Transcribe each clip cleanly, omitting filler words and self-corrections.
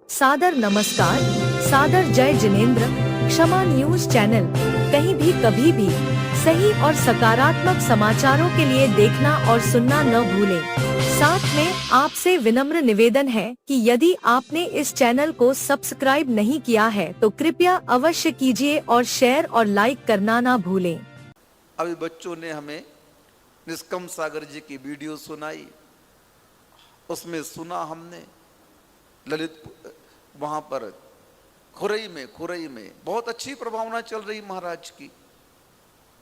सादर नमस्कार, सादर जय जिनेंद्र। क्षमा न्यूज चैनल कहीं भी कभी भी सही और सकारात्मक समाचारों के लिए देखना और सुनना न भूलें। साथ में आपसे विनम्र निवेदन है कि यदि आपने इस चैनल को सब्सक्राइब नहीं किया है तो कृपया अवश्य कीजिए और शेयर और लाइक करना ना भूलें। अभी बच्चों ने हमें निष्कम सागर जी की वीडियो सुनाई। उसमें सुना हमने ललित वहां पर खुरई में बहुत अच्छी प्रभावना चल रही महाराज की।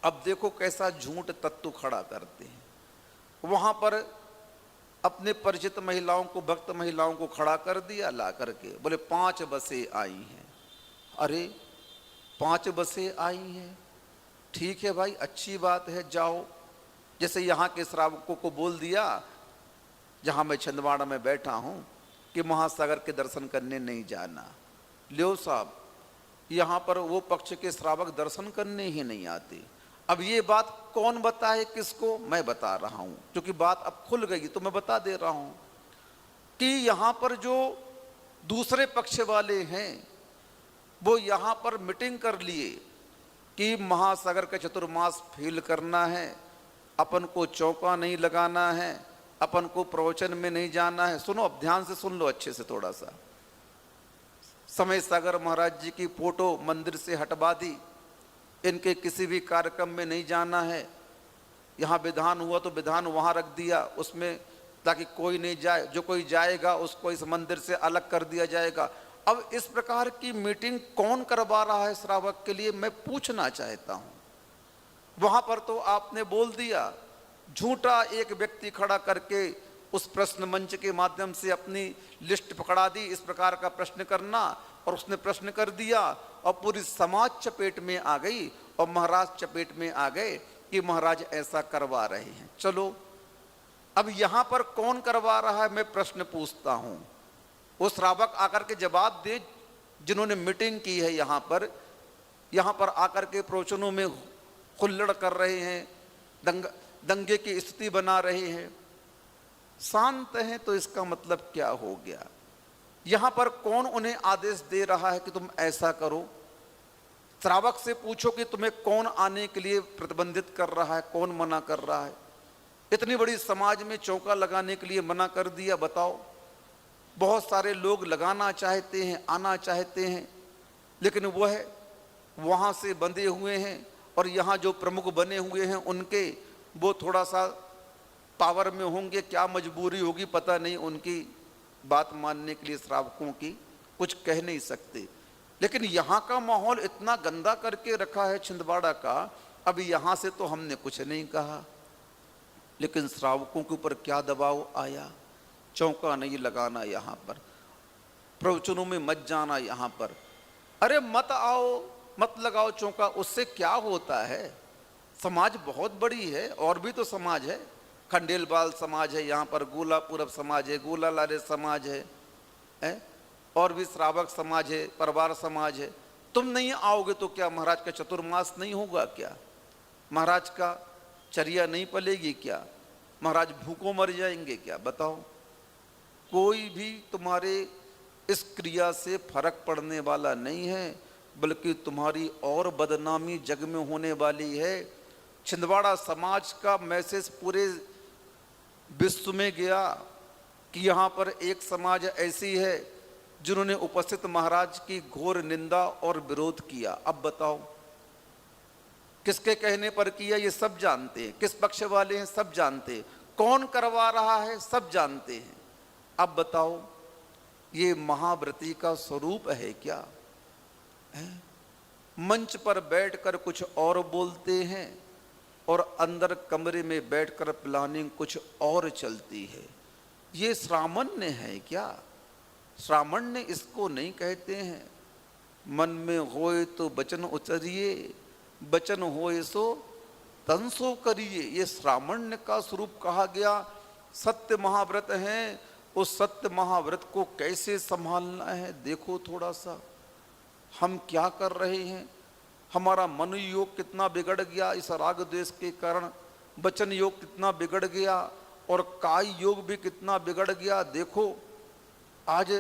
अब देखो कैसा झूठ तत्व खड़ा करते हैं। वहां पर अपने परिचित महिलाओं को, भक्त महिलाओं को खड़ा कर दिया, ला करके बोले 5 बसें आई हैं। अरे 5 बसें आई हैं, ठीक है भाई, अच्छी बात है, जाओ। जैसे यहाँ के श्रावकों को बोल दिया, जहाँ मैं छिंदवाड़ा में बैठा हूँ, कि महासागर के दर्शन करने नहीं जाना। लो साहब, यहाँ पर वो पक्ष के श्रावक दर्शन करने ही नहीं आते। अब ये बात कौन बताए किसको? मैं बता रहा हूँ, क्योंकि बात अब खुल गई तो मैं बता दे रहा हूँ कि यहाँ पर जो दूसरे पक्ष वाले हैं वो यहाँ पर मीटिंग कर लिए कि महासागर का चतुर्मास फेल करना है, अपन को चौका नहीं लगाना है, अपन को प्रवचन में नहीं जाना है। सुनो, अब ध्यान से सुन लो अच्छे से थोड़ा सा। समय सागर महाराज जी की फोटो मंदिर से हटवा दी, इनके किसी भी कार्यक्रम में नहीं जाना है। यहाँ विधान हुआ तो विधान वहाँ रख दिया उसमें, ताकि कोई नहीं जाए, जो कोई जाएगा उसको इस मंदिर से अलग कर दिया जाएगा। अब इस प्रकार की मीटिंग कौन करवा रहा है श्रावक के लिए, मैं पूछना चाहता हूँ। वहां पर तो आपने बोल दिया, झूठा एक व्यक्ति खड़ा करके उस प्रश्न मंच के माध्यम से अपनी लिस्ट पकड़ा दी, इस प्रकार का प्रश्न करना, और उसने प्रश्न कर दिया और पूरी समाज चपेट में आ गई और महाराज चपेट में आ गए कि महाराज ऐसा करवा रहे हैं। चलो, अब यहां पर कौन करवा रहा है मैं प्रश्न पूछता हूं। वो श्रावक आकर के जवाब दे जिन्होंने मीटिंग की है। यहां पर आकर के प्रवचनों में हुल्लड़ कर रहे हैं, दंगे की स्थिति बना रहे हैं। शांत हैं तो इसका मतलब क्या हो गया? यहां पर कौन उन्हें आदेश दे रहा है कि तुम ऐसा करो? श्रावक से पूछो कि तुम्हें कौन आने के लिए प्रतिबंधित कर रहा है, कौन मना कर रहा है? इतनी बड़ी समाज में चौका लगाने के लिए मना कर दिया, बताओ। बहुत सारे लोग लगाना चाहते हैं, आना चाहते हैं, लेकिन वह वहां से बंधे हुए हैं, और यहाँ जो प्रमुख बने हुए हैं उनके वो थोड़ा सा पावर में होंगे। क्या मजबूरी होगी पता नहीं उनकी बात मानने के लिए, श्रावकों की कुछ कह नहीं सकते। लेकिन यहाँ का माहौल इतना गंदा करके रखा है छिंदवाड़ा का। अब यहाँ से तो हमने कुछ नहीं कहा, लेकिन श्रावकों के ऊपर क्या दबाव आया। चौका नहीं लगाना, यहाँ पर प्रवचनों में मत जाना, यहाँ पर अरे मत आओ, मत लगाओ चौका, उससे क्या होता है? समाज बहुत बड़ी है, और भी तो समाज है। खंडेलवाल समाज है, यहाँ पर गोला पूरब समाज है, गोला लारे समाज है, और भी श्रावक समाज है, परिवार समाज है। तुम नहीं आओगे तो क्या महाराज का चतुर्मास नहीं होगा क्या? महाराज का चर्या नहीं पलेगी क्या? महाराज भूखों मर जाएंगे क्या? बताओ। कोई भी तुम्हारे इस क्रिया से फर्क पड़ने वाला नहीं है, बल्कि तुम्हारी और बदनामी जग में होने वाली है। छिंदवाड़ा समाज का मैसेज पूरे विश्व में गया कि यहाँ पर एक समाज ऐसी है जिन्होंने उपस्थित महाराज की घोर निंदा और विरोध किया। अब बताओ किसके कहने पर किया, ये सब जानते हैं। किस पक्ष वाले हैं सब जानते हैं, कौन करवा रहा है सब जानते हैं। अब बताओ, ये महाव्रती का स्वरूप है क्या? मंच पर बैठकर कुछ और बोलते हैं और अंदर कमरे में बैठकर प्लानिंग कुछ और चलती है। ये श्रामण्य है क्या? श्रामण्य इसको नहीं कहते हैं। मन में होए तो वचन उचरिए, वचन होए सो तन सो करिए, ये श्रामण्य का स्वरूप कहा गया। सत्य महाव्रत है, उस सत्य महाव्रत को कैसे संभालना है देखो थोड़ा सा। हम क्या कर रहे हैं? हमारा मन योग कितना बिगड़ गया इस राग द्वेष के कारण, वचन योग कितना बिगड़ गया, और काय योग भी कितना बिगड़ गया। देखो आज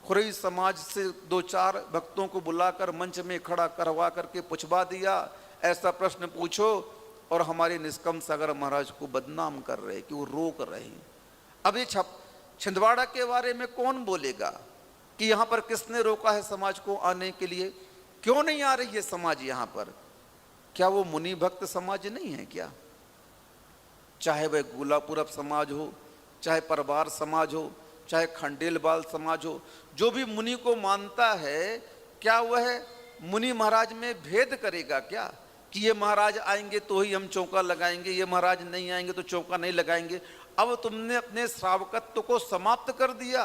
खुरई समाज से 2-4 भक्तों को बुलाकर मंच में खड़ा करवा करके पूछवा दिया, ऐसा प्रश्न पूछो, और हमारे निष्कम सागर महाराज को बदनाम कर रहे कि वो रोक रहे हैं। अब ये छिंदवाड़ा के बारे में कौन बोलेगा कि यहाँ पर किसने रोका है समाज को आने के लिए? क्यों नहीं आ रही है समाज यहाँ पर? क्या वो मुनि भक्त समाज नहीं है क्या? चाहे वह गुलापुरब समाज हो, चाहे परवार समाज हो, चाहे खंडेल बाल समाज हो, जो भी मुनि को मानता है, क्या वह मुनि महाराज में भेद करेगा क्या कि ये महाराज आएंगे तो ही हम चौका लगाएंगे, ये महाराज नहीं आएंगे तो चौका नहीं लगाएंगे? अब तुमने अपने श्रावकत्व को समाप्त कर दिया,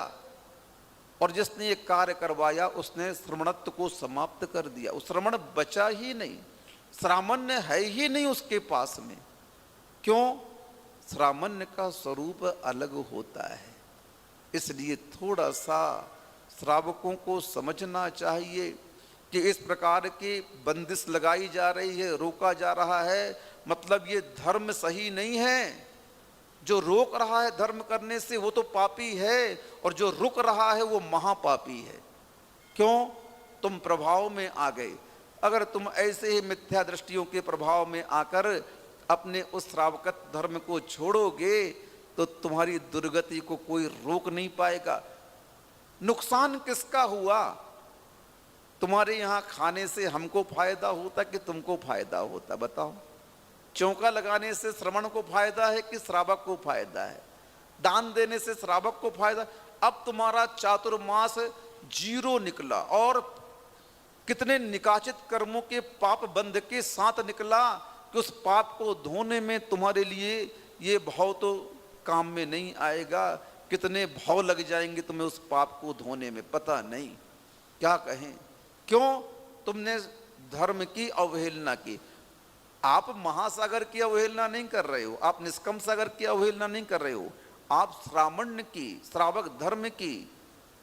और जिसने ये कार्य करवाया उसने श्रमणत्व को समाप्त कर दिया। उस श्रमण बचा ही नहीं, श्रामण्य है ही नहीं उसके पास में। क्यों? श्रामण्य का स्वरूप अलग होता है। इसलिए थोड़ा सा श्रावकों को समझना चाहिए कि इस प्रकार की बंदिश लगाई जा रही है, रोका जा रहा है, मतलब ये धर्म सही नहीं है। जो रोक रहा है धर्म करने से वो तो पापी है, और जो रुक रहा है वो महापापी है। क्यों? तुम प्रभाव में आ गए। अगर तुम ऐसे ही मिथ्या दृष्टियों के प्रभाव में आकर अपने उस श्रावकत धर्म को छोड़ोगे तो तुम्हारी दुर्गति को कोई रोक नहीं पाएगा। नुकसान किसका हुआ? तुम्हारे यहाँ खाने से हमको फायदा होता कि तुमको फायदा होता? बताओ। चौका लगाने से श्रवण को फायदा है कि श्रावक को फायदा है? दान देने से श्रावक को फायदा? अब तुम्हारा चातुर्मास 0 निकला, और कितने निकाचित कर्मों के पाप बंध के साथ निकला कि उस पाप को धोने में तुम्हारे लिए ये भाव तो काम में नहीं आएगा। कितने भाव लग जाएंगे तुम्हें उस पाप को धोने में, पता नहीं क्या कहें। क्यों? तुमने धर्म की अवहेलना की। आप महासागर की अवहेलना नहीं कर रहे हो, आप निष्कम सागर की अवहेलना नहीं कर रहे हो, आप श्रामण्य की, श्रावक धर्म की,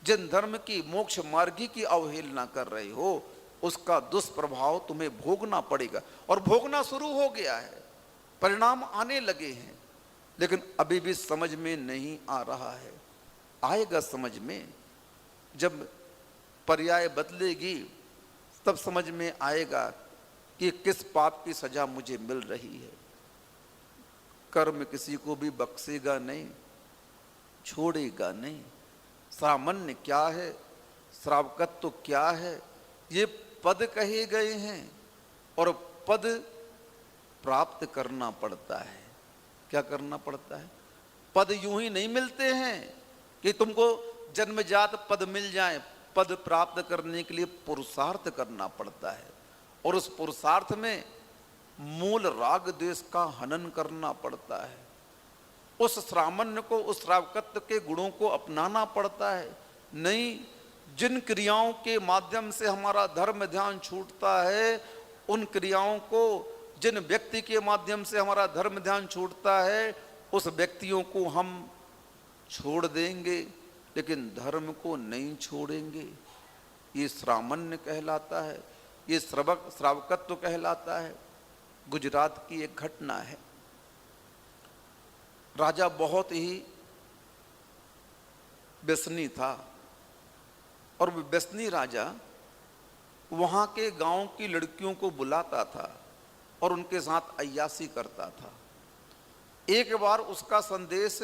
जन धर्म की, मोक्ष मार्गी की अवहेलना कर रहे हो। उसका दुष्प्रभाव तुम्हें भोगना पड़ेगा, और भोगना शुरू हो गया है, परिणाम आने लगे हैं, लेकिन अभी भी समझ में नहीं आ रहा है। आएगा समझ में, जब पर्याय बदलेगी तब समझ में आएगा कि किस पाप की सजा मुझे मिल रही है। कर्म किसी को भी बख्शेगा नहीं, छोड़ेगा नहीं। सामान्य क्या है, श्रावकत्व तो क्या है, ये पद कहे गए हैं, और पद प्राप्त करना पड़ता है। क्या करना पड़ता है? पद यूं ही नहीं मिलते हैं कि तुमको जन्मजात पद मिल जाए। पद प्राप्त करने के लिए पुरुषार्थ करना पड़ता है, और उस पुरुषार्थ में मूल राग द्वेष का हनन करना पड़ता है। उस श्रामण्य को, उस श्रावकत्व के गुणों को अपनाना पड़ता है। नहीं, जिन क्रियाओं के माध्यम से हमारा धर्म ध्यान छूटता है, उन क्रियाओं को, जिन व्यक्ति के माध्यम से हमारा धर्म ध्यान छूटता है, उस व्यक्तियों को हम छोड़ देंगे, लेकिन धर्म को नहीं छोड़ेंगे। ये श्रामण्य कहलाता है, ये श्रावकत्व कहलाता है। गुजरात की एक घटना है। राजा बहुत ही व्यसनी था, और व्यसनी राजा वहाँ के गांव की लड़कियों को बुलाता था और उनके साथ अय्यासी करता था। एक बार उसका संदेश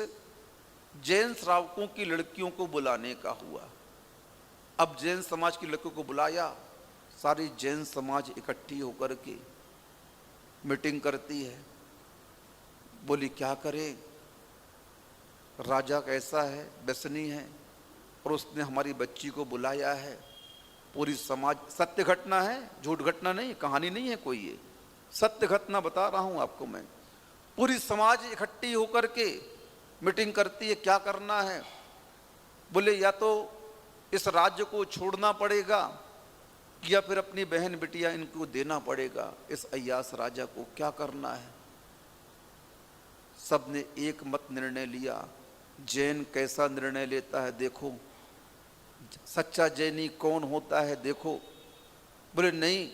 जैन श्रावकों की लड़कियों को बुलाने का हुआ। अब जैन समाज की लड़कियों को बुलाया, सारी जैन समाज इकट्ठी होकर के मीटिंग करती है। बोली क्या करें, राजा कैसा है, व्यसनी है, और उसने हमारी बच्ची को बुलाया है। पूरी समाज, सत्य घटना है, झूठ घटना नहीं, कहानी नहीं है कोई, ये सत्य घटना बता रहा हूं आपको मैं। पूरी समाज इकट्ठी होकर के मीटिंग करती है, क्या करना है। बोले या तो इस राज्य को छोड़ना पड़ेगा, या फिर अपनी बहन बिटिया इनको देना पड़ेगा इस अय्यास राजा को। क्या करना है? सबने एक मत निर्णय लिया। जैन कैसा निर्णय लेता है देखो, सच्चा जैनी कौन होता है देखो। बोले नहीं,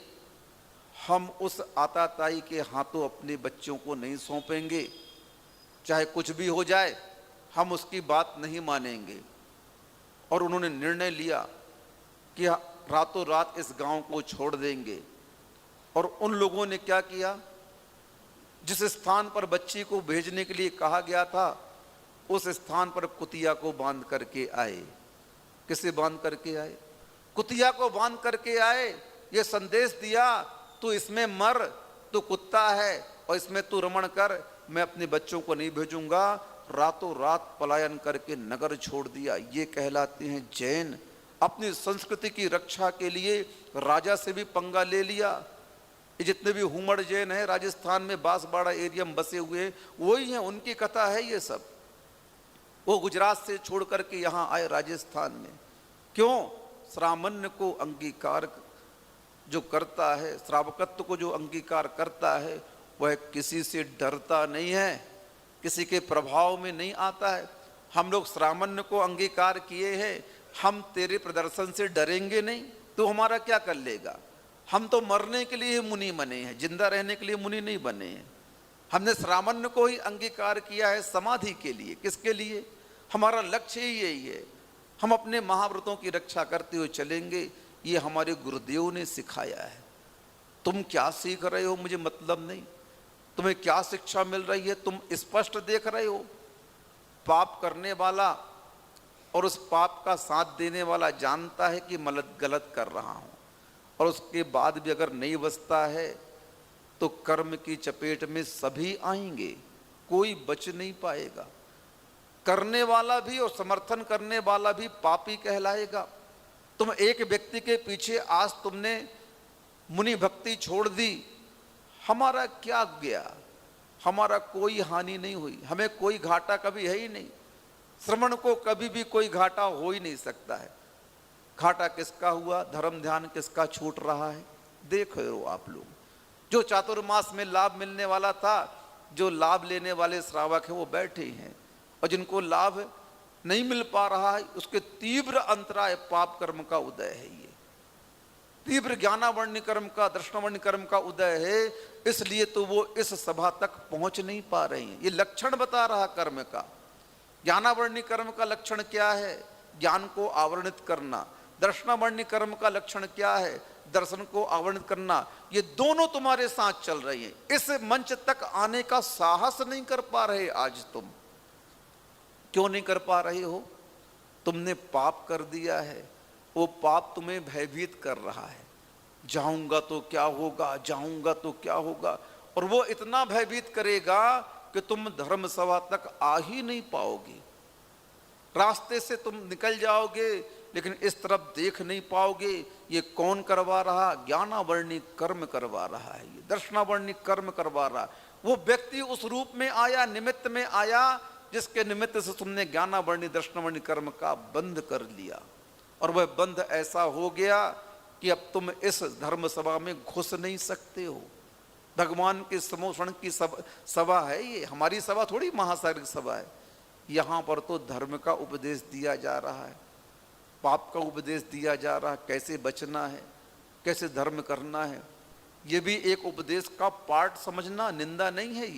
हम उस आताताई के हाथों अपने बच्चों को नहीं सौंपेंगे, चाहे कुछ भी हो जाए हम उसकी बात नहीं मानेंगे। और उन्होंने निर्णय लिया कि रातों रात इस गांव को छोड़ देंगे। और उन लोगों ने क्या किया, जिस स्थान पर बच्ची को भेजने के लिए कहा गया था उस स्थान पर कुतिया को बांध करके आए। किसे बांध करके आए? कुतिया को बांध करके आए। ये संदेश दिया, तू इसमें मर, तू कुत्ता है और इसमें तू रमण कर, मैं अपने बच्चों को नहीं भेजूंगा। रातों रात पलायन करके नगर छोड़ दिया। ये कहलाते हैं जैन। अपनी संस्कृति की रक्षा के लिए राजा से भी पंगा ले लिया। ये जितने भी हुमड़ जैन है राजस्थान में बांसवाड़ा एरिया में बसे हुए, वही हैं, उनकी कथा है ये सब। वो गुजरात से छोड़ करके यहाँ आए राजस्थान में। क्यों? श्रामण्य को अंगीकार जो करता है, श्रावकत्व को जो अंगीकार करता है, वह किसी से डरता नहीं है, किसी के प्रभाव में नहीं आता है। हम लोग श्रामण्य को अंगीकार किए हैं, हम तेरे प्रदर्शन से डरेंगे नहीं, तो हमारा क्या कर लेगा? हम तो मरने के लिए मुनि बने हैं, जिंदा रहने के लिए मुनि नहीं बने हैं। हमने श्रामण्य को ही अंगीकार किया है समाधि के लिए। किसके लिए? हमारा लक्ष्य ही यही है, हम अपने महाव्रतों की रक्षा करते हुए चलेंगे। ये हमारे गुरुदेव ने सिखाया है। तुम क्या सीख रहे हो मुझे मतलब नहीं, तुम्हें क्या शिक्षा मिल रही है तुम स्पष्ट देख रहे हो। पाप करने वाला और उस पाप का साथ देने वाला जानता है कि मैं गलत कर रहा हूं, और उसके बाद भी अगर नहीं बचता है तो कर्म की चपेट में सभी आएंगे, कोई बच नहीं पाएगा। करने वाला भी और समर्थन करने वाला भी पापी कहलाएगा। तुम एक व्यक्ति के पीछे आज तुमने मुनि भक्ति छोड़ दी, हमारा क्या गया? हमारा कोई हानि नहीं हुई, हमें कोई घाटा कभी है ही नहीं। श्रवण को कभी भी कोई घाटा हो ही नहीं सकता है। घाटा किसका हुआ? धर्म ध्यान किसका छूट रहा है? देख रहे हो आप लोग, जो चातुर्मास में लाभ मिलने वाला था, जो लाभ लेने वाले श्रावक हैं वो बैठे हैं, और जिनको लाभ नहीं मिल पा रहा है उसके तीव्र अंतराय पाप कर्म का उदय है। ये तीव्र ज्ञानावर्ण कर्म का, दर्शनावर्ण कर्म का उदय है, इसलिए तो वो इस सभा तक पहुंच नहीं पा रहे हैं। ये लक्षण बता रहा कर्म का। ज्ञानावर्ण कर्म का लक्षण क्या है? ज्ञान को आवरणित करना। दर्शनावर्ण कर्म का लक्षण क्या है? दर्शन को आवरणित करना। ये दोनों तुम्हारे साथ चल रही हैं। इस मंच तक आने का साहस नहीं कर पा रहे आज तुम। क्यों नहीं कर पा रहे हो? तुमने पाप कर दिया है, वो पाप तुम्हें भयभीत कर रहा है। जाऊंगा तो क्या होगा, जाऊंगा तो क्या होगा, और वो इतना भयभीत करेगा कि तुम धर्म सभा तक आ ही नहीं पाओगे। रास्ते से तुम निकल जाओगे लेकिन इस तरफ देख नहीं पाओगे। ये कौन करवा रहा? ज्ञानावरणी कर्म करवा रहा है, ये दर्शनावरणी कर्म करवा रहा। वो व्यक्ति उस रूप में आया, निमित्त में आया, जिसके निमित्त से तुमने ज्ञानावरणी दर्शनावरणी कर्म का बंध कर लिया, और वह बंध ऐसा हो गया कि अब तुम इस धर्म सभा में घुस नहीं सकते हो। भगवान के समोषण की सभा है ये, हमारी सभा थोड़ी महासागरिक सभा है। यहाँ पर तो धर्म का उपदेश दिया जा रहा है, पाप का उपदेश दिया जा रहा है, कैसे बचना है, कैसे धर्म करना है। ये भी एक उपदेश का पार्ट समझना, निंदा नहीं है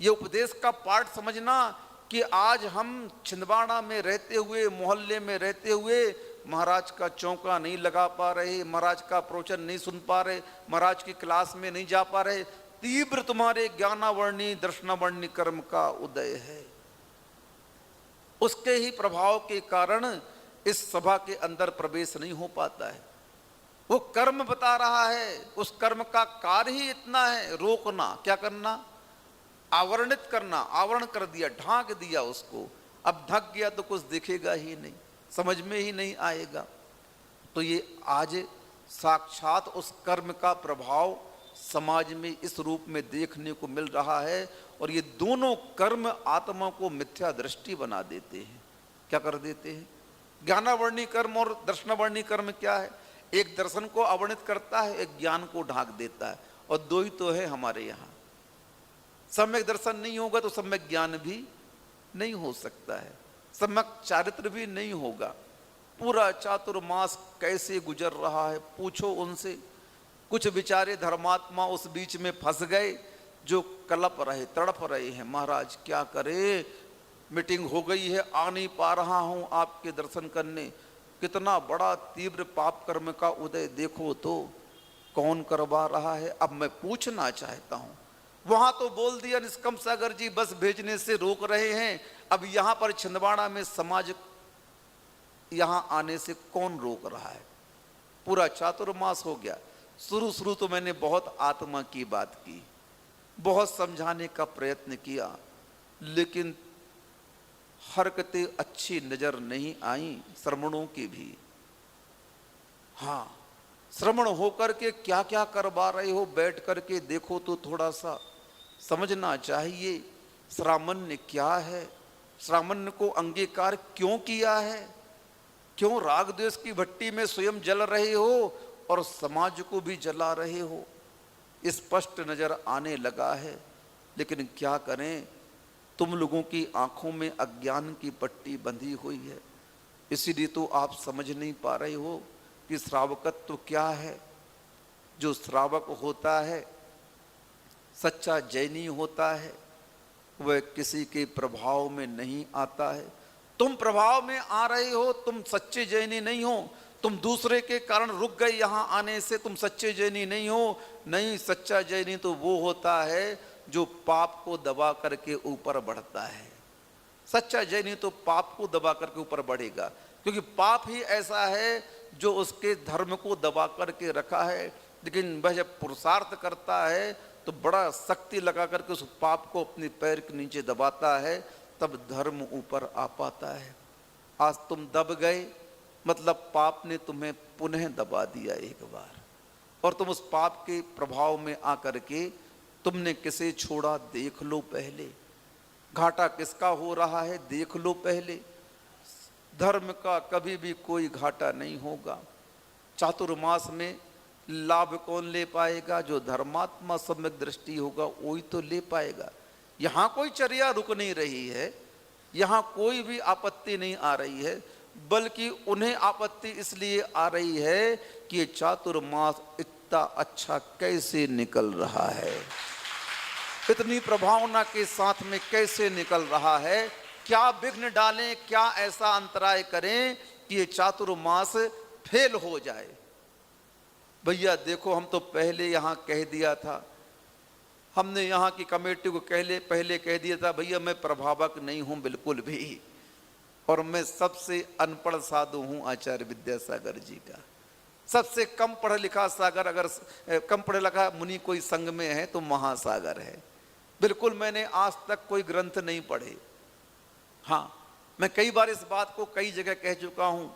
ये उपदेश का पार्ट समझना कि आज हम छिंदवाड़ा में रहते हुए, मोहल्ले में रहते हुए महाराज का चौका नहीं लगा पा रहे, महाराज का प्रवचन नहीं सुन पा रहे, महाराज की क्लास में नहीं जा पा रहे। तीव्र तुम्हारे ज्ञानावरणी दर्शनावरणी कर्म का उदय है। उसके ही प्रभाव के कारण इस सभा के अंदर प्रवेश नहीं हो पाता है। वो कर्म बता रहा है, उस कर्म का कार्य ही इतना है, रोकना। क्या करना? आवरणित करना। आवरण कर दिया, ढांक दिया उसको। अब ढक गया तो कुछ दिखेगा ही नहीं, समझ में ही नहीं आएगा। तो ये आज साक्षात उस कर्म का प्रभाव समाज में इस रूप में देखने को मिल रहा है। और ये दोनों कर्म आत्मा को मिथ्या दृष्टि बना देते हैं। क्या कर देते हैं? ज्ञानावरणी कर्म और दर्शनावरणी कर्म क्या है? एक दर्शन को अवर्णित करता है, एक ज्ञान को ढांक देता है, और दो ही तो है हमारे यहाँ। सम्यक दर्शन नहीं होगा तो सम्यक ज्ञान भी नहीं हो सकता है, सम्यक चारित्र भी नहीं होगा। पूरा चातुर्मास कैसे गुजर रहा है पूछो उनसे। कुछ बेचारे धर्मात्मा उस बीच में फंस गए, जो कलप रहे, तड़प रहे हैं, महाराज क्या करे, मीटिंग हो गई है, आ नहीं पा रहा हूं आपके दर्शन करने। कितना बड़ा तीव्र पाप कर्म का उदय देखो तो, कौन करवा रहा है। अब मैं पूछना चाहता हूं, वहां तो बोल दिया निष्कम सागर जी बस भेजने से रोक रहे हैं, अब यहां पर छिंदवाड़ा में समाज यहां आने से कौन रोक रहा है। पूरा चातुर्मास हो गया। शुरू शुरू तो मैंने बहुत आत्मा की बात की, बहुत समझाने का प्रयत्न किया, लेकिन हरकतें अच्छी नजर नहीं आई श्रमणों की भी। हाँ, श्रमण होकर के क्या क्या करवा रहे हो, बैठ करके देखो तो थोड़ा सा समझना चाहिए। श्रामण्य क्या है, श्रामण्य को अंगीकार क्यों किया है, क्यों राग द्वेष की भट्टी में स्वयं जल रहे हो और समाज को भी जला रहे हो, स्पष्ट नजर आने लगा है। लेकिन क्या करें, तुम लोगों की आंखों में अज्ञान की पट्टी बंधी हुई है, इसीलिए तो आप समझ नहीं पा रहे हो कि श्रावकत्व तो क्या है। जो श्रावक होता है, सच्चा जैनी होता है, वह किसी के प्रभाव में नहीं आता है। तुम प्रभाव में आ रहे हो, तुम सच्चे जैनी नहीं हो। तुम दूसरे के कारण रुक गए यहां आने से, तुम सच्चे जैनी नहीं हो। नहीं, सच्चा जैनी तो वो होता है जो पाप को दबा करके ऊपर बढ़ता है। सच्चा जैनी तो पाप को दबा करके ऊपर बढ़ेगा, क्योंकि पाप ही ऐसा है जो उसके धर्म को दबा करके रखा है। लेकिन वह जब पुरुषार्थ करता है तो बड़ा शक्ति लगा करके उस पाप को अपने पैर के नीचे दबाता है, तब धर्म ऊपर आ पाता है। आज तुम दब गए, मतलब पाप ने तुम्हें पुनः दबा दिया एक बार, और तुम उस पाप के प्रभाव में आकर के तुमने किसे छोड़ा देख लो पहले, घाटा किसका हो रहा है देख लो पहले। धर्म का कभी भी कोई घाटा नहीं होगा। चातुर्मास में लाभ कौन ले पाएगा, जो धर्मात्मा सम्यक दृष्टि होगा वही तो ले पाएगा। यहाँ कोई चर्या रुक नहीं रही है, यहाँ कोई भी आपत्ति नहीं आ रही है, बल्कि उन्हें आपत्ति इसलिए आ रही है कि ये चातुर्मास इतना अच्छा कैसे निकल रहा है, इतनी प्रभावना के साथ में कैसे निकल रहा है। क्या विघ्न डालें, क्या ऐसा अंतराय करें कि ये चातुर्मास फेल हो जाए। भैया देखो, हम तो पहले यहाँ कह दिया था, हमने यहाँ की कमेटी को पहले कह दिया था, भैया मैं प्रभावक नहीं हूँ बिल्कुल भी, और मैं सबसे अनपढ़ साधु हूँ आचार्य विद्यासागर जी का। सबसे कम पढ़ा लिखा सागर, अगर कम पढ़ा लिखा मुनि कोई संग में है तो महासागर है। बिल्कुल मैंने आज तक कोई ग्रंथ नहीं पढ़े। हाँ, मैं कई बार इस बात को कई जगह कह चुका हूँ।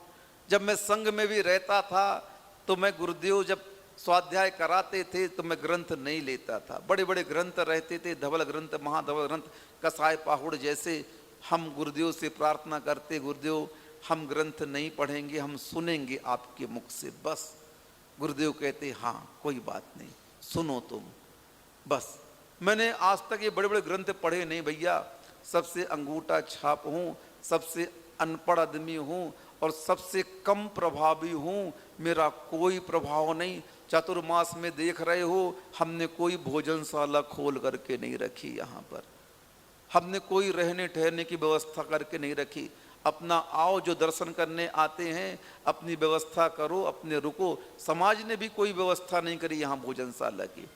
जब मैं संघ में भी रहता था तो मैं गुरुदेव जब स्वाध्याय कराते थे तो मैं ग्रंथ नहीं लेता था। बड़े बड़े ग्रंथ रहते थे, धवल ग्रंथ, महाधवल ग्रंथ, कसाय पाहुड़ जैसे। हम गुरुदेव से प्रार्थना करते, गुरुदेव हम ग्रंथ नहीं पढ़ेंगे, हम सुनेंगे आपके मुख से बस। गुरुदेव कहते हाँ कोई बात नहीं, सुनो तुम बस। मैंने आज तक ये बड़े बड़े ग्रंथ पढ़े नहीं भैया, सबसे अंगूठा छाप हूँ, सबसे अनपढ़ आदमी हूँ और सबसे कम प्रभावी हूँ। मेरा कोई प्रभाव नहीं। चातुर्मास में देख रहे हो, हमने कोई भोजनशाला खोल करके नहीं रखी, यहाँ पर हमने कोई रहने ठहरने की व्यवस्था करके नहीं रखी। अपना आओ, जो दर्शन करने आते हैं अपनी व्यवस्था करो, अपने रुको। समाज ने भी कोई व्यवस्था नहीं करी यहाँ भोजनशाला की।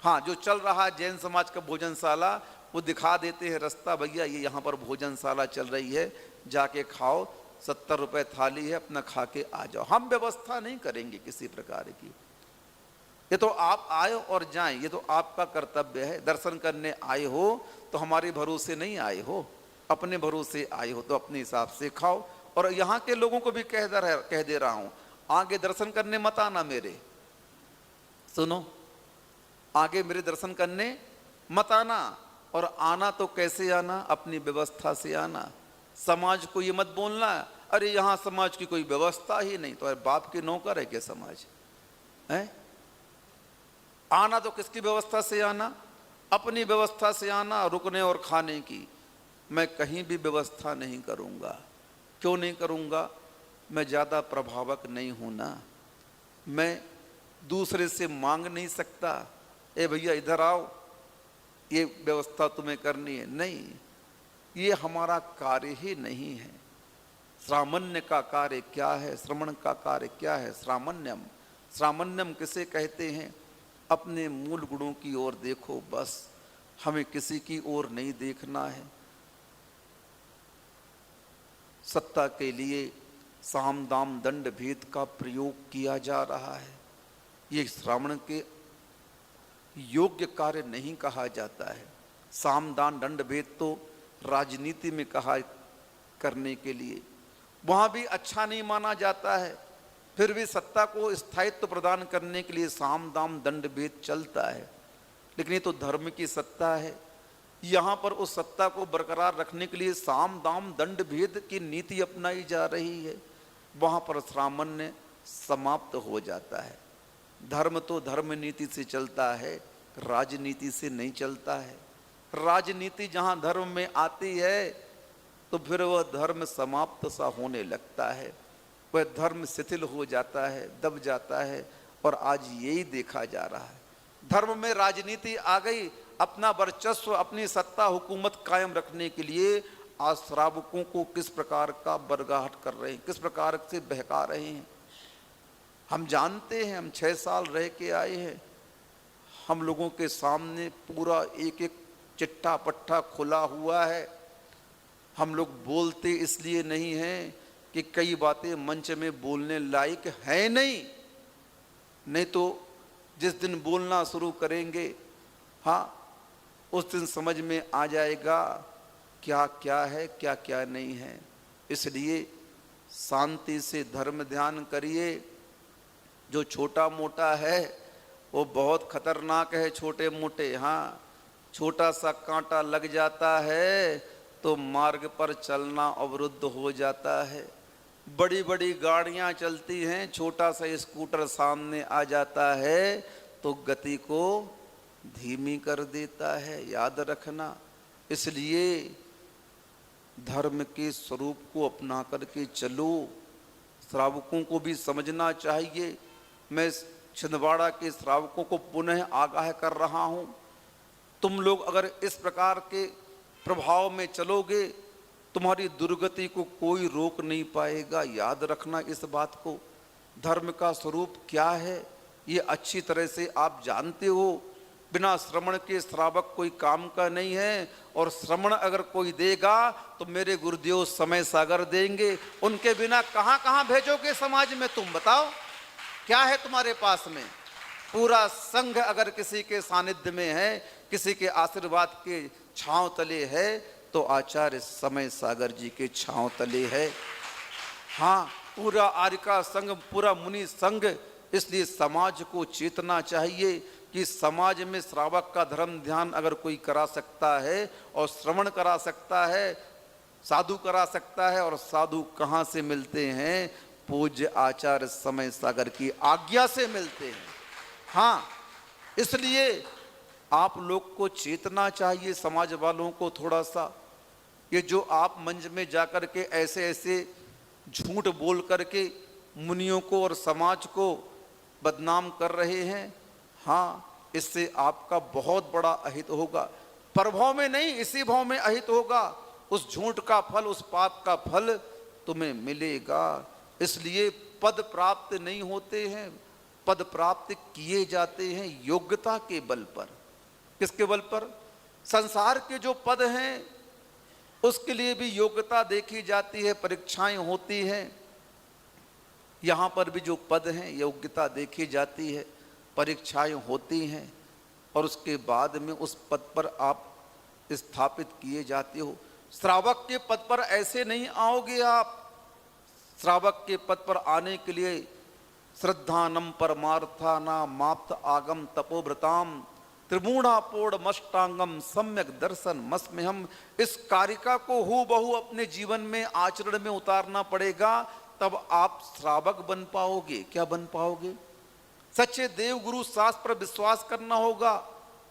हाँ, जो चल रहा है जैन समाज का भोजनशाला, वो दिखा देते हैं रास्ता, भैया ये यहाँ पर भोजनशाला चल रही है, जाके खाओ, 70 रुपये थाली है, अपना खा के आ जाओ। हम व्यवस्था नहीं करेंगे किसी प्रकार की। ये तो आप आए और जाएं, ये तो आपका कर्तव्य है। दर्शन करने आए हो तो हमारे भरोसे नहीं आए हो, अपने भरोसे आए हो तो अपने हिसाब से खाओ। और यहाँ के लोगों को भी कह दे रहा हूँ, आगे दर्शन करने मत आना मेरे, सुनो, आगे मेरे दर्शन करने मत आना। और आना तो कैसे आना, अपनी व्यवस्था से आना। समाज को ये मत बोलना अरे यहाँ समाज की कोई व्यवस्था ही नहीं, तो बाप के नौकर है क्या समाज है? आना तो किसकी व्यवस्था से आना, अपनी व्यवस्था से आना। रुकने और खाने की मैं कहीं भी व्यवस्था नहीं करूँगा। क्यों नहीं करूँगा? मैं ज़्यादा प्रभावक नहीं हूँ ना, मैं दूसरे से मांग नहीं सकता, ए भैया इधर आओ, ये व्यवस्था तुम्हें करनी है। नहीं, ये हमारा कार्य ही नहीं है। श्रामण्य का कार्य क्या है, श्रवण का कार्य क्या है। श्रामण्यम, श्रामण्यम किसे कहते हैं? अपने मूल गुणों की ओर देखो, बस हमें किसी की ओर नहीं देखना है। सत्ता के लिए साम दाम दंड भेद का प्रयोग किया जा रहा है, ये श्रावण के योग्य कार्य नहीं कहा जाता है। साम दान दंड भेद तो राजनीति में कहा करने के लिए, वहां भी अच्छा नहीं माना जाता है, फिर भी सत्ता को स्थायित्व प्रदान करने के लिए साम दाम दंड भेद चलता है। लेकिन ये तो धर्म की सत्ता है, यहाँ पर उस सत्ता को बरकरार रखने के लिए साम दाम दंड भेद की नीति अपनाई जा रही है। वहाँ पर सामान्य समाप्त हो जाता है। धर्म तो धर्म नीति से चलता है, राजनीति से नहीं चलता है। राजनीति जहाँ धर्म में आती है तो फिर वह धर्म समाप्त सा होने लगता है, वह धर्म शिथिल हो जाता है, दब जाता है। और आज यही देखा जा रहा है, धर्म में राजनीति आ गई, अपना वर्चस्व, अपनी सत्ता हुकूमत कायम रखने के लिए आज श्रावकों को किस प्रकार का बरगाहट कर रहे हैं, किस प्रकार से बहका रहे हैं। हम जानते हैं, हम 6 साल रह के आए हैं, हम लोगों के सामने पूरा एक एक चिट्ठा पट्टा खुला हुआ है। हम लोग बोलते इसलिए नहीं हैं कि कई बातें मंच में बोलने लायक है नहीं तो जिस दिन बोलना शुरू करेंगे, हाँ, उस दिन समझ में आ जाएगा क्या क्या है, क्या क्या नहीं है। इसलिए शांति से धर्म ध्यान करिए। जो छोटा मोटा है वो बहुत खतरनाक है। छोटे मोटे, हाँ, छोटा सा कांटा लग जाता है तो मार्ग पर चलना अवरुद्ध हो जाता है। बड़ी बड़ी गाड़ियां चलती हैं, छोटा सा स्कूटर सामने आ जाता है तो गति को धीमी कर देता है, याद रखना। इसलिए धर्म के स्वरूप को अपना करके चलो। श्रावकों को भी समझना चाहिए। मैं छिंदवाड़ा के श्रावकों को पुनः आगाह कर रहा हूँ, तुम लोग अगर इस प्रकार के प्रभाव में चलोगे, तुम्हारी दुर्गति को कोई रोक नहीं पाएगा। याद रखना इस बात को। धर्म का स्वरूप क्या है ये अच्छी तरह से आप जानते हो। बिना श्रवण के श्रावक कोई काम का नहीं है, और श्रवण अगर कोई देगा तो मेरे गुरुदेव समय सागर देंगे। उनके बिना कहाँ कहाँ भेजोगे समाज में, तुम बताओ। क्या है तुम्हारे पास में? पूरा संघ अगर किसी के सानिध्य में है, किसी के आशीर्वाद के छांव तले है, तो आचार्य समय सागर जी के छांव तले है। हाँ, पूरा आर्य का संघ, पूरा मुनि संघ। इसलिए समाज को चेतना चाहिए कि समाज में श्रावक का धर्म ध्यान अगर कोई करा सकता है और श्रवण करा सकता है, साधु करा सकता है। और साधु कहाँ से मिलते हैं? पूज्य आचार्य समय सागर की आज्ञा से मिलते हैं। हाँ, इसलिए आप लोग को चेतना चाहिए, समाज वालों को थोड़ा सा। ये जो आप मंच में जाकर के ऐसे ऐसे झूठ बोल करके मुनियों को और समाज को बदनाम कर रहे हैं, हाँ, इससे आपका बहुत बड़ा अहित होगा। परभाव में नहीं, इसी भाव में अहित होगा। उस झूठ का फल, उस पाप का फल तुम्हें मिलेगा। इसलिए पद प्राप्त नहीं होते हैं, पद प्राप्त किए जाते हैं योग्यता के बल पर। किसके बल पर? संसार के जो पद हैं उसके लिए भी योग्यता देखी जाती है, परीक्षाएं होती हैं। यहाँ पर भी जो पद हैं योग्यता देखी जाती है, परीक्षाएं होती हैं, और उसके बाद में उस पद पर आप स्थापित किए जाते हो। श्रावक के पद पर ऐसे नहीं आओगे आप। श्रावक के पद पर आने के लिए श्रद्धानम परमार्थाना माप्त आगम तपोव्रताम त्रिमूढ़ापोड़ मष्टांगम सम्यक दर्शन मस्म्यहम। इस कारिका को हूबहू अपने जीवन में आचरण में उतारना पड़ेगा, तब आप श्रावक बन पाओगे। क्या बन पाओगे? सच्चे देव गुरु शास्त्र पर विश्वास करना होगा,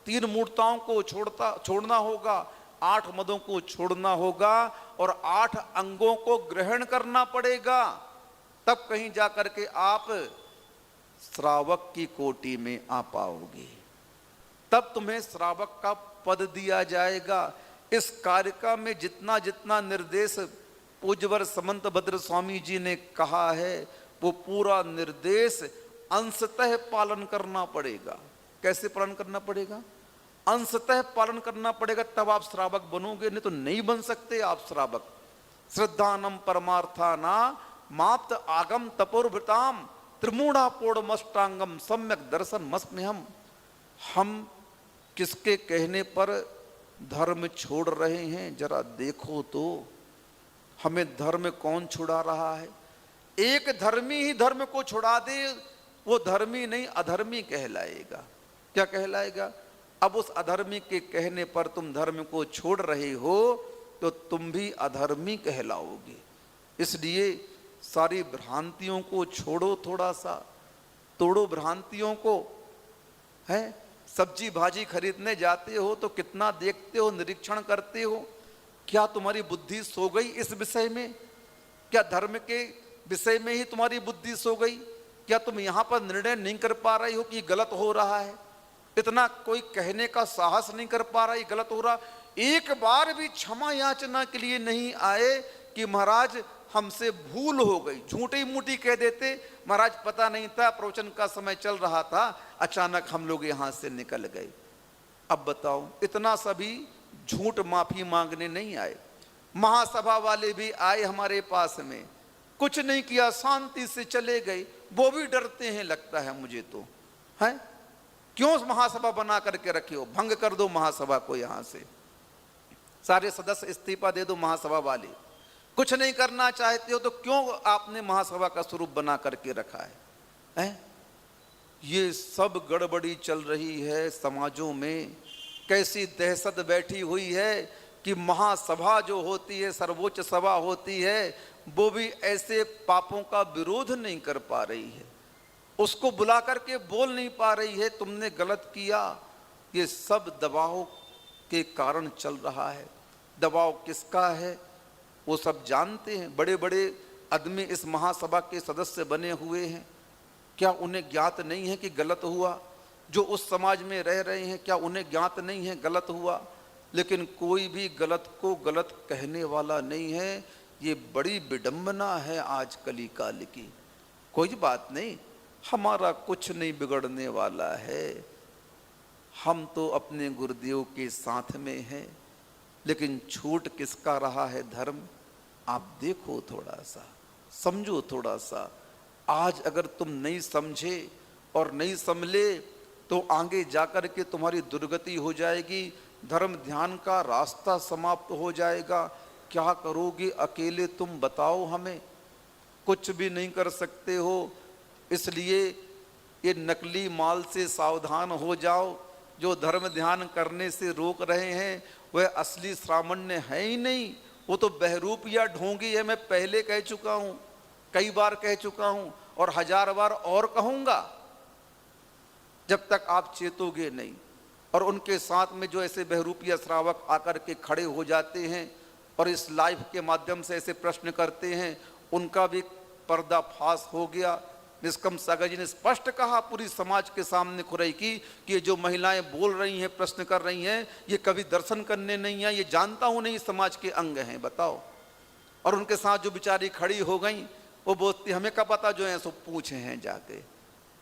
3 मूर्ताओं को छोड़ना होगा, 8 मदों को छोड़ना होगा, और 8 अंगों को ग्रहण करना पड़ेगा। तब कहीं जाकर के आप श्रावक की कोटि में आ पाओगे, तब तुम्हें श्रावक का पद दिया जाएगा। इस कारिका में जितना जितना निर्देश पूज्यवर समंत भद्र स्वामी जी ने कहा है वो पूरा निर्देश अंशतः पालन करना पड़ेगा। कैसे पालन करना पड़ेगा? अंशतः पालन करना पड़ेगा, तब आप श्रावक बनोगे, नहीं तो नहीं बन सकते आप श्रावक। श्रद्धानम परमार्थाना माप्त आगम तपोर्भृताम त्रिमूढ़ापोड़मष्टांगम सम्यक दर्शन मस्म्यहम। हम किसके कहने पर धर्म छोड़ रहे हैं जरा देखो तो। हमें धर्म कौन छुड़ा रहा है? एक धर्मी ही धर्म को छुड़ा दे, वो धर्मी नहीं अधर्मी कहलाएगा। क्या कहलाएगा? अब उस अधर्मी के कहने पर तुम धर्म को छोड़ रहे हो तो तुम भी अधर्मी कहलाओगे। इसलिए सारी भ्रांतियों को छोड़ो, थोड़ा सा तोड़ो भ्रांतियों को। है सब्जी भाजी खरीदने जाते हो तो कितना देखते हो, निरीक्षण करते हो। क्या तुम्हारी बुद्धि सो गई इस विषय में? क्या धर्म के विषय में ही तुम्हारी बुद्धि सो गई? क्या तुम यहां पर निर्णय नहीं कर पा रही हो कि गलत हो रहा है? इतना कोई कहने का साहस नहीं कर पा रहा, ये गलत हो रहा। एक बार भी क्षमा याचना के लिए नहीं आए कि महाराज हमसे भूल हो गई। झूठी मूठी कह देते, महाराज पता नहीं था, प्रवचन का समय चल रहा था, अचानक हम लोग यहां से निकल गए। अब बताओ, इतना सभी झूठ माफी मांगने नहीं आए। महासभा वाले भी आए हमारे पास में, कुछ नहीं किया, शांति से चले गए। वो भी डरते हैं लगता है मुझे तो। है क्यों महासभा बना करके रखे हो? भंग कर दो महासभा को, यहां से सारे सदस्य इस्तीफा दे दो महासभा वाले। कुछ नहीं करना चाहते हो तो क्यों आपने महासभा का स्वरूप बना करके रखा है? ये सब गड़बड़ी चल रही है समाजों में। कैसी दहशत बैठी हुई है कि महासभा जो होती है, सर्वोच्च सभा होती है, वो भी ऐसे पापों का विरोध नहीं कर पा रही है, उसको बुला करके बोल नहीं पा रही है तुमने गलत किया। ये सब दबाव के कारण चल रहा है। दबाव किसका है वो सब जानते हैं। बड़े बड़े आदमी इस महासभा के सदस्य बने हुए हैं, क्या उन्हें ज्ञात नहीं है कि गलत हुआ? जो उस समाज में रह रहे हैं, क्या उन्हें ज्ञात नहीं है गलत हुआ? लेकिन कोई भी गलत को गलत कहने वाला नहीं है। ये बड़ी विडंबना है आज कली काल की। कोई बात नहीं, हमारा कुछ नहीं बिगड़ने वाला है, हम तो अपने गुरुदेव के साथ में हैं। लेकिन छूट किसका रहा है धर्म? आप देखो, थोड़ा सा समझो, थोड़ा सा। आज अगर तुम नहीं समझे और नहीं संभले तो आगे जाकर के तुम्हारी दुर्गति हो जाएगी, धर्म ध्यान का रास्ता समाप्त हो जाएगा। क्या करोगे अकेले तुम बताओ हमें? कुछ भी नहीं कर सकते हो। इसलिए ये नकली माल से सावधान हो जाओ। जो धर्म ध्यान करने से रोक रहे हैं वह असली श्रामण्य है ही नहीं, वो तो बहरूप या ढोंगी है। मैं पहले कह चुका हूं, कई बार कह चुका हूं और 1000 बार और कहूंगा, जब तक आप चेतोगे नहीं। और उनके साथ में जो ऐसे बहरूपिया श्रावक आकर के खड़े हो जाते हैं और इस लाइव के माध्यम से ऐसे प्रश्न करते हैं, उनका भी पर्दाफाश हो गया। निष्कम सागर जी ने स्पष्ट कहा पूरी समाज के सामने खुराई की कि ये जो महिलाएं बोल रही हैं, प्रश्न कर रही हैं, ये कभी दर्शन करने नहीं है, ये जानता हूं नहीं समाज के अंग हैं, बताओ। और उनके साथ जो बेचारी खड़ी हो गई वो बोलती हमें क्या पता, जो है सो पूछे हैं जाके।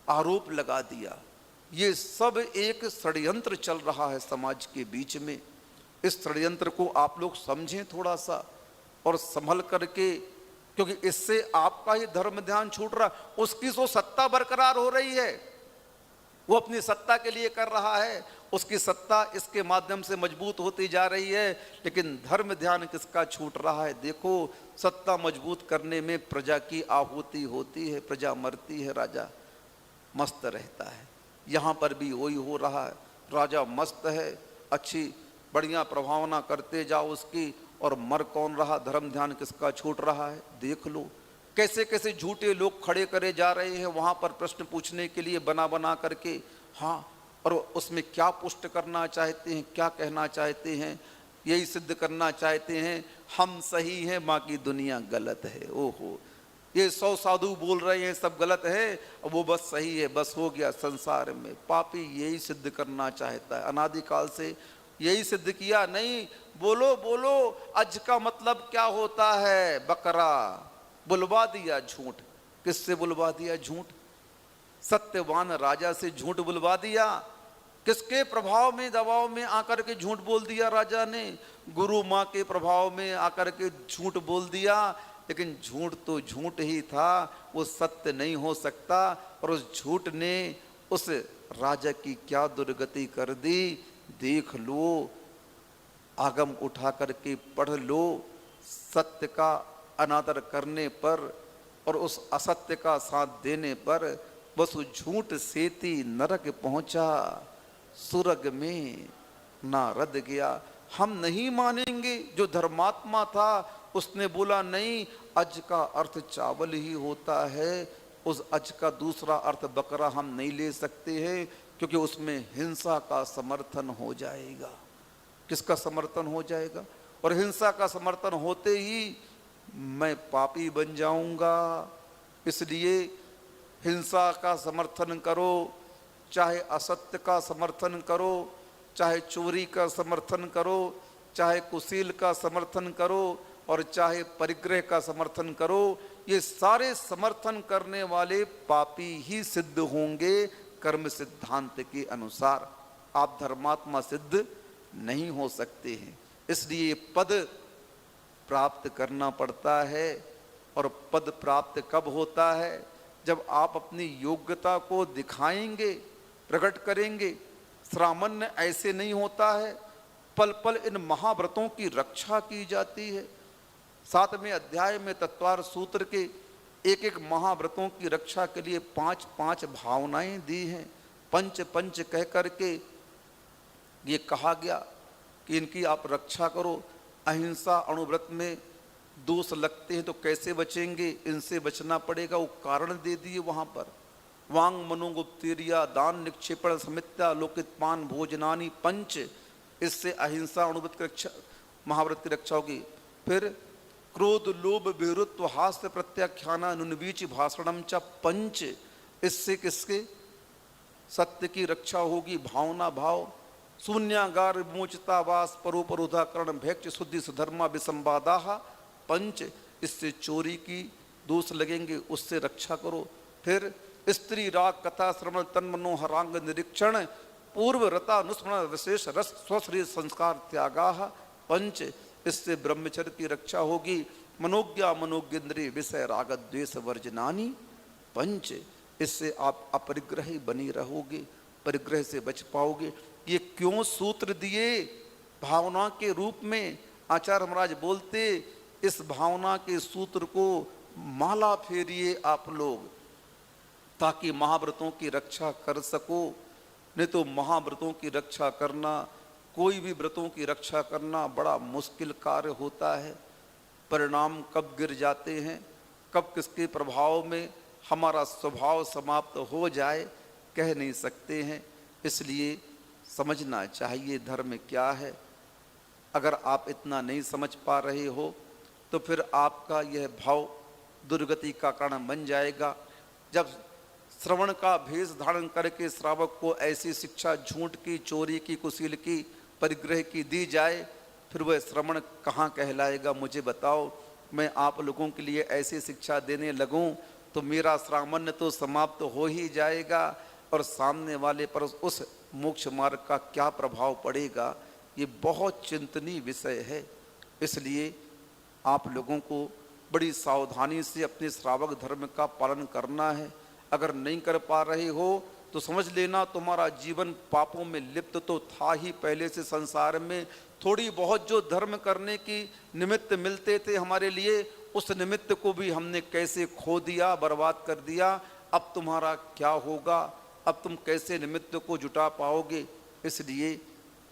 आरोप लगा दिया। ये सब एक षड्यंत्र चल रहा है समाज के बीच में। इस षड्यंत्र को आप लोग समझें थोड़ा सा और संभल करके, क्योंकि इससे आपका ही धर्म ध्यान छूट रहा। उसकी तो सत्ता बरकरार हो रही है, वो अपनी सत्ता के लिए कर रहा है, उसकी सत्ता इसके माध्यम से मजबूत होती जा रही है। लेकिन धर्म ध्यान किसका छूट रहा है? देखो, सत्ता मजबूत करने में प्रजा की आहुति होती है, प्रजा मरती है, राजा मस्त रहता है। यहाँ पर भी वही हो रहा है। राजा मस्त है, अच्छी बढ़िया प्रभावना करते जाओ उसकी, और मर कौन रहा? धर्म ध्यान किसका छूट रहा है? देख लो कैसे कैसे झूठे लोग खड़े करे जा रहे हैं वहाँ पर प्रश्न पूछने के लिए बना बना करके। हाँ, और उसमें क्या पुष्ट करना चाहते हैं, क्या कहना चाहते हैं? यही सिद्ध करना चाहते हैं हम सही हैं, बाकी दुनिया गलत है। ओहो, ये 100 साधु बोल रहे हैं सब गलत है, वो बस सही है, बस हो गया। संसार में पापी यही सिद्ध करना चाहता है। अनादिकाल से यही सिद्ध किया। नहीं, बोलो बोलो अज का मतलब क्या होता है, बकरा। बुलवा दिया झूठ। किससे बुलवा दिया झूठ? सत्यवान राजा से झूठ बुलवा दिया। किसके प्रभाव में, दबाव में आकर के झूठ बोल दिया राजा ने? गुरु माँ के प्रभाव में आकर के झूठ बोल दिया। लेकिन झूठ तो झूठ ही था, वो सत्य नहीं हो सकता। और उस झूठ ने उस राजा की क्या दुर्गति कर दी, देख लो। आगम उठा करके पढ़ लो। सत्य का अनादर करने पर और उस असत्य का साथ देने पर बस झूठ सेती नरक पहुंचा, सुरग में नारद गया। हम नहीं मानेंगे। जो धर्मात्मा था उसने बोला नहीं, अज का अर्थ चावल ही होता है, उस अज का दूसरा अर्थ बकरा हम नहीं ले सकते हैं, क्योंकि उसमें हिंसा का समर्थन हो जाएगा। किसका समर्थन हो जाएगा? और हिंसा का समर्थन होते ही मैं पापी बन जाऊंगा। इसलिए हिंसा का समर्थन करो, चाहे असत्य का समर्थन करो, चाहे चोरी का समर्थन करो, चाहे कुशील का समर्थन करो, और चाहे परिग्रह का समर्थन करो, ये सारे समर्थन करने वाले पापी ही सिद्ध होंगे कर्म सिद्धांत के अनुसार। आप धर्मात्मा सिद्ध नहीं हो सकते हैं। इसलिए पद प्राप्त करना पड़ता है। और पद प्राप्त कब होता है? जब आप अपनी योग्यता को दिखाएंगे, प्रकट करेंगे। श्रामण्य ऐसे नहीं होता है। पल पल इन महाव्रतों की रक्षा की जाती है। 7वें अध्याय में तत्वार सूत्र के एक एक महाव्रतों की रक्षा के लिए 5-5 भावनाएं दी हैं। पंच पंच कह करके ये कहा गया कि इनकी आप रक्षा करो। अहिंसा अणुव्रत में दोष लगते हैं तो कैसे बचेंगे, इनसे बचना पड़ेगा, वो कारण दे दिए वहां पर। वांग मनोगुप्तेरिया दान निक्षेपण समित्या लोकितपान भोजनानी पंच, इससे अहिंसा अणुव्रत की रक्षा, महाव्रत की रक्षा होगी। फिर क्रोध लोभ विरुत्व हास्य प्रत्याख्याना नुनबीच भाषणम च पंच, इससे किसके? सत्य की रक्षा होगी, भावना भाव। शून्यागार विमोचता वास परोपरोधाकरण भैक्ष शुद्धि सुधर्मा विसंवादा पंच, इससे चोरी की दोष लगेंगे, उससे रक्षा करो। फिर स्त्री राग कथा श्रवण तन मनोहरांग निरीक्षण पूर्व रता अनुस्मरण विशेष रस स्वश्री संस्कार त्यागा पंच, इससे ब्रह्मचर्य की रक्षा होगी। मनोज्ञा मनोज्ञेन्द्रिय विषय राग द्वेष वर्जनानी पंच, इससे आप अपरिग्रही बनी रहोगे, परिग्रह से बच पाओगे। ये क्यों सूत्र दिए? भावना के रूप में। आचार्य महाराज बोलते, इस भावना के सूत्र को माला फेरिए आप लोग, ताकि महाव्रतों की रक्षा कर सको। नहीं तो महाव्रतों की रक्षा करना, कोई भी व्रतों की रक्षा करना बड़ा मुश्किल कार्य होता है। परिणाम कब गिर जाते हैं, कब किसके प्रभाव में हमारा स्वभाव समाप्त हो जाए, कह नहीं सकते हैं। इसलिए समझना चाहिए धर्म क्या है। अगर आप इतना नहीं समझ पा रहे हो तो फिर आपका यह भाव दुर्गति का कारण बन जाएगा। जब श्रवण का भेष धारण करके श्रावक को ऐसी शिक्षा झूठ की, चोरी की, कुशील की, परिग्रह की दी जाए, फिर वह श्रवण कहाँ कहलाएगा? मुझे बताओ। मैं आप लोगों के लिए ऐसी शिक्षा देने लगूं तो मेरा श्रामण्य तो समाप्त हो ही जाएगा, और सामने वाले पर उस मोक्ष मार्ग का क्या प्रभाव पड़ेगा, ये बहुत चिंतनीय विषय है। इसलिए आप लोगों को बड़ी सावधानी से अपने श्रावक धर्म का पालन करना है। अगर नहीं कर पा रहे हो तो समझ लेना तुम्हारा जीवन पापों में लिप्त तो था ही पहले से। संसार में थोड़ी बहुत जो धर्म करने की निमित्त मिलते थे हमारे लिए, उस निमित्त को भी हमने कैसे खो दिया, बर्बाद कर दिया। अब तुम्हारा क्या होगा? अब तुम कैसे निमित्त को जुटा पाओगे? इसलिए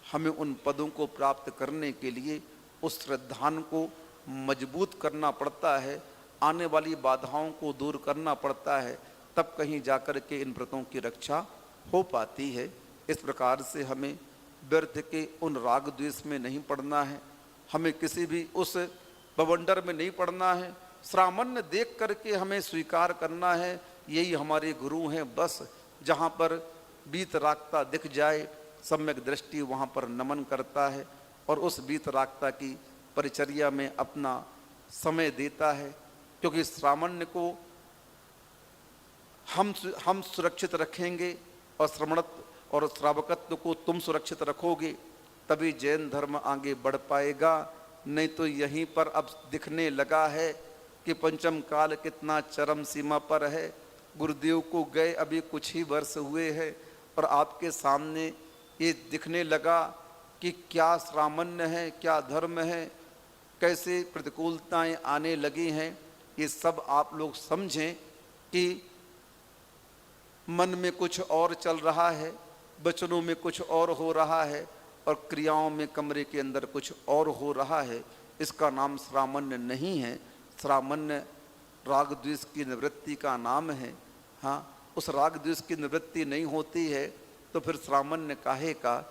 हमें उन पदों को प्राप्त करने के लिए उस श्रद्धान को मजबूत करना पड़ता है, आने वाली बाधाओं को दूर करना पड़ता है, तब कहीं जाकर के इन व्रतों की रक्षा हो पाती है। इस प्रकार से हमें व्यर्थ के उन राग द्वेष में नहीं पड़ना है, हमें किसी भी उस बवंडर में नहीं पड़ना है। श्रामण्य देख करके हमें स्वीकार करना है, यही हमारे गुरु हैं। बस जहाँ पर बीत रागता दिख जाए, सम्यक दृष्टि वहाँ पर नमन करता है और उस वीतरागता की परिचर्या में अपना समय देता है, क्योंकि श्रावण्य को हम सुरक्षित रखेंगे और श्रमणत्व और श्रावकत्व को तुम सुरक्षित रखोगे, तभी जैन धर्म आगे बढ़ पाएगा। नहीं तो यहीं पर अब दिखने लगा है कि पंचम काल कितना चरम सीमा पर है। गुरुदेव को गए अभी कुछ ही वर्ष हुए हैं और आपके सामने ये दिखने लगा कि क्या सामान्य है, क्या धर्म है, कैसे प्रतिकूलताएं आने लगी हैं। ये सब आप लोग समझें कि मन में कुछ और चल रहा है, वचनों में कुछ और हो रहा है और क्रियाओं में कमरे के अंदर कुछ और हो रहा है। इसका नाम सामान्य नहीं है। सामान्य राग द्वेष की निवृत्ति का नाम है। हाँ, उस राग द्वेष की निवृत्ति नहीं होती है तो फिर सामान्य काहे का।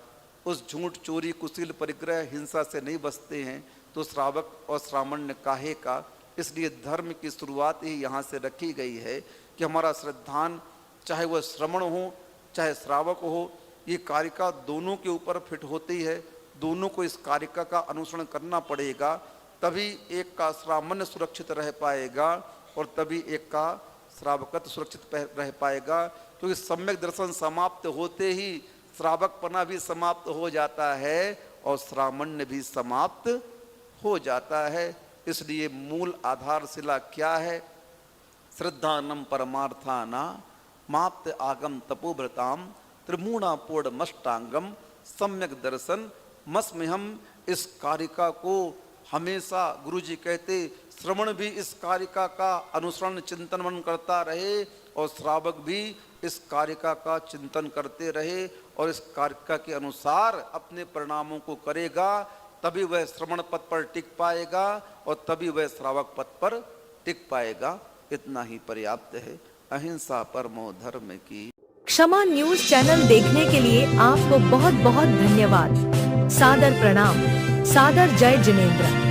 उस झूठ चोरी कुशील परिग्रह हिंसा से नहीं बचते हैं तो श्रावक और सामान्य काहे का। इसलिए धर्म की शुरुआत ही यहाँ से रखी गई है कि हमारा श्रद्धान, चाहे वह श्रमण हो चाहे श्रावक हो, ये कारिका दोनों के ऊपर फिट होती है। दोनों को इस कारिका का अनुसरण करना पड़ेगा, तभी एक का सामान्य सुरक्षित रह पाएगा और तभी एक का श्रावकत्व सुरक्षित रह पाएगा। क्योंकि सम्यक दर्शन समाप्त होते ही श्रावकपना भी समाप्त हो जाता है और सामान्य भी समाप्त हो जाता है। इसलिए मूल आधारशिला क्या है? श्रद्धानम परमार्थाना माप्त आगम तपोव्रताम त्रिमूणापूर्ण मष्टांगम सम्यक दर्शन मस्मिहम। इस कारिका को हमेशा गुरुजी कहते श्रवण भी इस कारिका का अनुसरण चिंतन मन करता रहे और श्रावक भी इस कारिका का चिंतन करते रहे और इस कारिका के अनुसार अपने परिणामों को करेगा, तभी वह श्रवण पद पर टिक पाएगा और तभी वह श्रावक पद पर टिक पाएगा। इतना ही पर्याप्त है। अहिंसा परमो धर्म की। क्षमा न्यूज चैनल देखने के लिए आपको बहुत बहुत धन्यवाद। सादर प्रणाम। सादर जय जिनेंद्र।